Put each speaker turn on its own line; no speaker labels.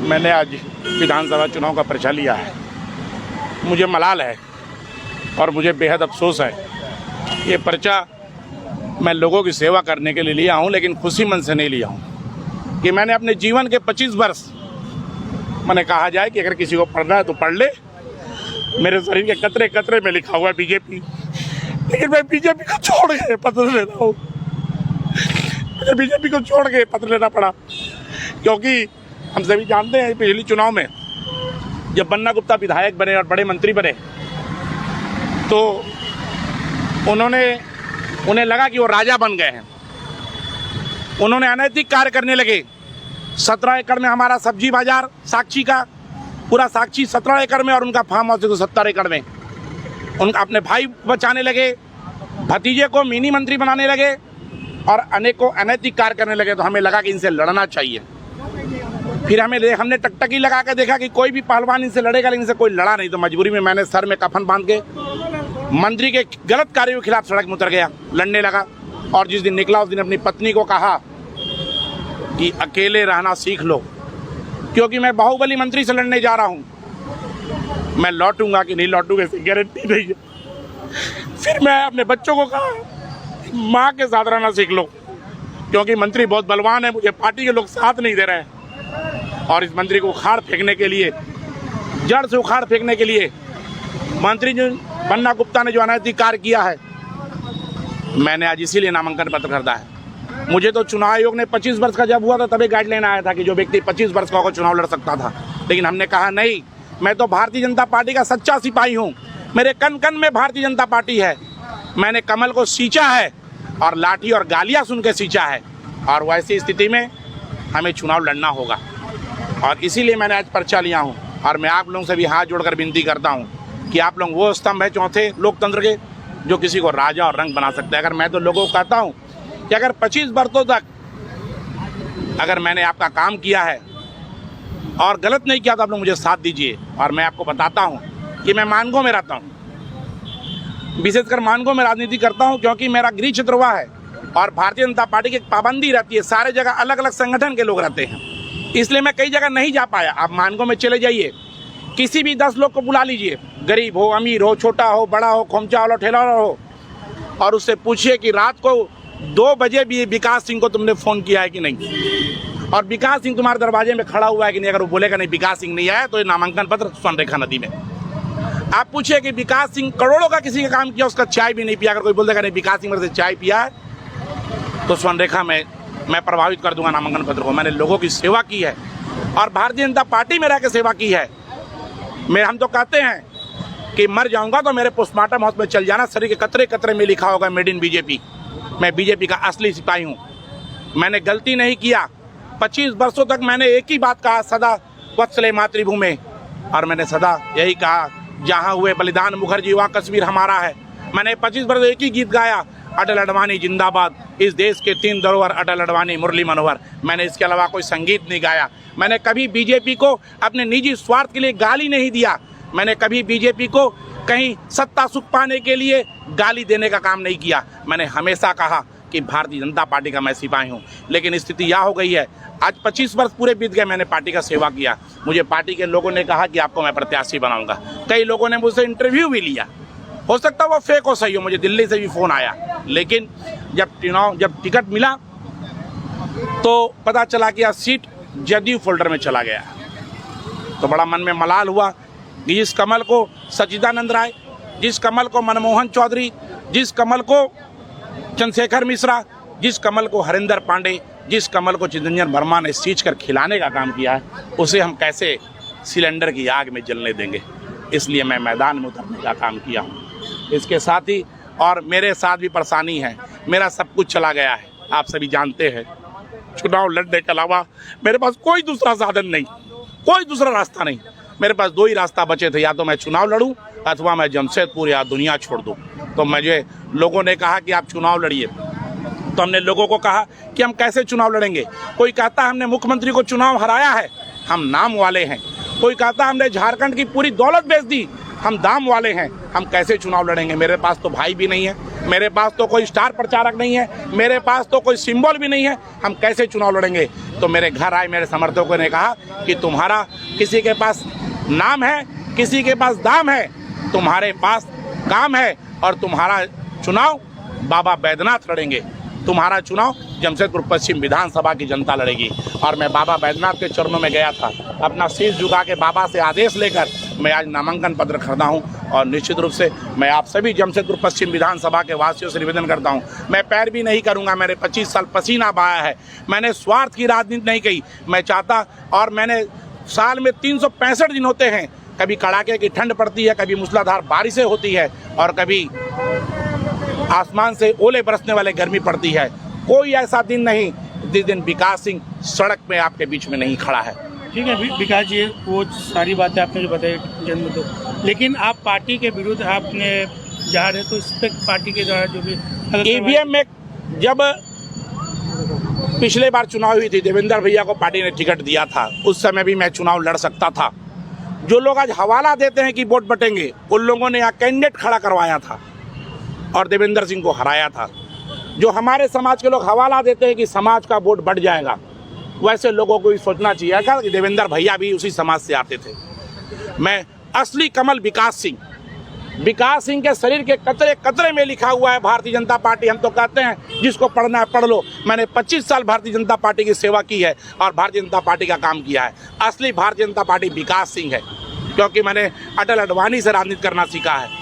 मैंने आज विधानसभा चुनाव का पर्चा लिया है। मुझे मलाल है और मुझे बेहद अफसोस है। ये पर्चा मैं लोगों की सेवा करने के लिए लिया हूँ, लेकिन खुशी मन से नहीं लिया हूँ कि मैंने अपने जीवन के 25 वर्ष, मैंने कहा जाए कि अगर किसी को पढ़ना है तो पढ़ ले, मेरे शरीर के कतरे कतरे में लिखा हुआ है बीजेपी, लेकिन मैं बीजेपी को छोड़ के पत्र ले रहा हूँ। मुझे बीजेपी को छोड़ के पत्र लेना पड़ा क्योंकि हम सभी जानते हैं पिछले चुनाव में जब बन्ना गुप्ता विधायक बने और बड़े मंत्री बने तो उन्हें लगा कि वो राजा बन गए हैं। उन्होंने अनैतिक कार्य करने लगे। 17 एकड़ में हमारा सब्जी बाजार साक्षी का, पूरा साक्षी 17 एकड़ में, और उनका फार्म हाउस 70 एकड़ में। उनका अपने भाई बचाने लगे, भतीजे को मिनी मंत्री बनाने लगे और अनेकों अनैतिक कार्य करने लगे। तो हमें लगा कि इनसे लड़ना चाहिए। फिर हमने टकटकी लगा के देखा कि कोई भी पहलवान इनसे लड़ेगा, लेकिन इनसे कोई लड़ा नहीं। तो मजबूरी में मैंने सर में कफन बांध के मंत्री के गलत कार्यों के खिलाफ सड़क में उतर गया, लड़ने लगा। और जिस दिन निकला उस दिन अपनी पत्नी को कहा कि अकेले रहना सीख लो, क्योंकि मैं बाहुबली मंत्री से लड़ने जा रहा हूँ। मैं लौटूंगा कि नहीं लौटूंगा इसकी गारंटी नहीं है। फिर मैं अपने बच्चों को कहा माँ के साथ रहना सीख लो, क्योंकि मंत्री बहुत बलवान है, मुझे पार्टी के लोग साथ नहीं दे रहे हैं। और इस मंत्री को उखाड़ फेंकने के लिए, जड़ से उखाड़ फेंकने के लिए मंत्री जो बन्ना गुप्ता ने जो अनैतिक कार्य किया है, मैंने आज इसीलिए नामांकन पत्र खरीदा है। मुझे तो चुनाव आयोग ने 25 वर्ष का जब हुआ था तभी गाइडलाइन आया था कि जो व्यक्ति 25 वर्ष का होगा चुनाव लड़ सकता था, लेकिन हमने कहा नहीं, मैं तो भारतीय जनता पार्टी का सच्चा सिपाही हूँ। मेरे कन कन में भारतीय जनता पार्टी है। मैंने कमल को सींचा है और लाठी और गालियाँ सुन के सींचा है, और वैसी स्थिति में हमें चुनाव लड़ना होगा। और इसीलिए मैंने आज पर्चा लिया हूँ। और मैं आप लोगों से भी हाथ जोड़कर विनती करता हूँ कि आप लोग वो स्तंभ है चौथे लोकतंत्र के जो किसी को राजा और रंग बना सकते हैं। अगर मैं तो लोगों को कहता हूँ कि अगर 25 वर्षों तक अगर मैंने आपका काम किया है और गलत नहीं किया तो आप लोग मुझे साथ दीजिए। और मैं आपको बताता हूँ कि मैं मानगो में रहता हूँ, विशेषकर मानगो में राजनीति करता हूँ, क्योंकि मेरा गृह क्षेत्र हुआ है और भारतीय जनता पार्टी की पाबंदी रहती है। सारे जगह अलग अलग संगठन के लोग रहते हैं, इसलिए मैं कई जगह नहीं जा पाया। आप मानगो में चले जाइए, किसी भी 10 लोग को बुला लीजिए, गरीब हो, अमीर हो, छोटा हो, बड़ा हो, खोमचा वाला, ठेला वाला हो, और उससे पूछिए कि रात को 2 बजे भी विकास सिंह को तुमने फ़ोन किया है कि नहीं, और विकास सिंह तुम्हारे दरवाजे में खड़ा हुआ है कि नहीं। अगर वो बोलेगा नहीं विकास सिंह नहीं आया तो ये नामांकन पत्र स्वर्णरेखा नदी में। आप पूछिए कि विकास सिंह करोड़ों का किसी का काम किया, उसका चाय भी नहीं पिया। अगर कोई बोल देगा नहीं विकास सिंह मेरे से चाय पिया है तो स्वर्णरेखा में मैं प्रभावित कर दूंगा नामांकन पत्र को। मैंने लोगों की सेवा की है और भारतीय जनता पार्टी में रह के सेवा की है। हम तो कहते हैं कि मर जाऊंगा तो मेरे पोस्टमार्टम हाउस में चल जाना, शरीर के कतरे कतरे में लिखा होगा मेड इन बीजेपी। मैं बीजेपी का असली सिपाही हूँ। मैंने गलती नहीं किया। 25 वर्षों तक मैंने एक ही बात कहा, सदा वत्सले मातृभूमि, और मैंने सदा यही कहा जहाँ हुए बलिदान मुखर्जी वहाँ कश्मीर हमारा है। मैंने 25 वर्ष एक ही गीत गाया, अटल अडवाणी जिंदाबाद, इस देश के 3 धरोहर अटल अडवाणी मुरली मनोहर। मैंने इसके अलावा कोई संगीत नहीं गाया। मैंने कभी बीजेपी को अपने निजी स्वार्थ के लिए गाली नहीं दिया। मैंने कभी बीजेपी को कहीं सत्ता सुख पाने के लिए गाली देने का काम नहीं किया। मैंने हमेशा कहा कि भारतीय जनता पार्टी का मैं सिपाही हूँ। लेकिन स्थिति यह हो गई है, आज 25 वर्ष पूरे बीत गए, मैंने पार्टी का सेवा किया। मुझे पार्टी के लोगों ने कहा कि आपको मैं प्रत्याशी बनाऊंगा। कई लोगों ने मुझसे इंटरव्यू भी लिया, हो सकता है वो फेक हो, सही हो। मुझे दिल्ली से भी फ़ोन आया, लेकिन जब टिकट मिला तो पता चला कि यह सीट जदयू फोल्डर में चला गया। तो बड़ा मन में मलाल हुआ कि जिस कमल को सच्चिदानंद राय, जिस कमल को मनमोहन चौधरी, जिस कमल को चंद्रशेखर मिश्रा, जिस कमल को हरिंदर पांडे, जिस कमल को चिदंजन वर्मा ने सींच कर खिलाने का काम किया है, उसे हम कैसे सिलेंडर की आग में जलने देंगे। इसलिए मैं मैदान में उतरने का काम किया हूँ। इसके साथ ही और मेरे साथ भी परेशानी है, मेरा सब कुछ चला गया है। आप सभी जानते हैं चुनाव लड़ने के अलावा मेरे पास कोई दूसरा साधन नहीं, कोई दूसरा रास्ता नहीं। मेरे पास 2 ही रास्ता बचे थे, या तो मैं चुनाव लड़ूं अथवा मैं जमशेदपुर या दुनिया छोड़ दूं। तो मुझे लोगों ने कहा कि आप चुनाव लड़िए, तो हमने लोगों को कहा कि हम कैसे चुनाव लड़ेंगे। कोई कहता हमने मुख्यमंत्री को चुनाव हराया है, हम नाम वाले हैं। कोई कहता हमने झारखंड की पूरी दौलत बेच दी, हम दाम वाले हैं, हम कैसे चुनाव लड़ेंगे। मेरे पास तो भाई भी नहीं है, मेरे पास तो कोई स्टार प्रचारक नहीं है, मेरे पास तो कोई सिंबल भी नहीं है, हम कैसे चुनाव लड़ेंगे। तो मेरे घर आए मेरे समर्थकों ने कहा कि तुम्हारा किसी के पास नाम है, किसी के पास दाम है, तुम्हारे पास काम है और तुम्हारा चुनाव बाबा बैद्यनाथ लड़ेंगे, तुम्हारा चुनाव जमशेदपुर पश्चिम विधानसभा की जनता लड़ेगी। और मैं बाबा बैद्यनाथ के चरणों में गया था, अपना शीश झुका के बाबा से आदेश लेकर मैं आज नामांकन पत्र खरीदा हूं। और निश्चित रूप से मैं आप सभी जमशेदपुर पश्चिम विधानसभा के वासियों से निवेदन करता हूं, मैं पैर भी नहीं करूंगा, मेरे 25 साल पसीना बहाया है, मैंने स्वार्थ की राजनीति नहीं की। मैं चाहता, और मैंने साल में 365 दिन होते हैं, कभी कड़ाके की ठंड पड़ती है, कभी मूसलाधार बारिशें होती है और कभी आसमान से ओले बरसने वाले गर्मी पड़ती है। कोई ऐसा दिन नहीं जिस दिन विकास सिंह सड़क में आपके बीच में नहीं खड़ा है।
ठीक है विकास जी, वो सारी बातें आपने जो बताई जन्म दो, लेकिन आप पार्टी के विरुद्ध आपने जा रहे तो इस पर पार्टी के द्वारा जो भी
ईवीएम में जब पिछले बार चुनाव हुई थी, देवेंद्र भैया को पार्टी ने टिकट दिया था, उस समय भी मैं चुनाव लड़ सकता था। जो लोग आज हवाला देते हैं कि वोट बटेंगे, उन लोगों ने यहाँ कैंडिडेट खड़ा करवाया था और देवेंद्र सिंह को हराया था। जो हमारे समाज के लोग हवाला देते हैं कि समाज का वोट बढ़ जाएगा, वैसे लोगों को भी सोचना चाहिए था कि देवेंद्र भैया भी उसी समाज से आते थे। मैं असली कमल विकास सिंह के शरीर के कतरे कतरे में लिखा हुआ है भारतीय जनता पार्टी। हम तो कहते हैं जिसको पढ़ना है पढ़ लो। मैंने 25 साल भारतीय जनता पार्टी की सेवा की है और भारतीय जनता पार्टी का काम किया है। असली भारतीय जनता पार्टी विकास सिंह है, क्योंकि मैंने अटल अडवाणी से राजनीति करना सीखा है।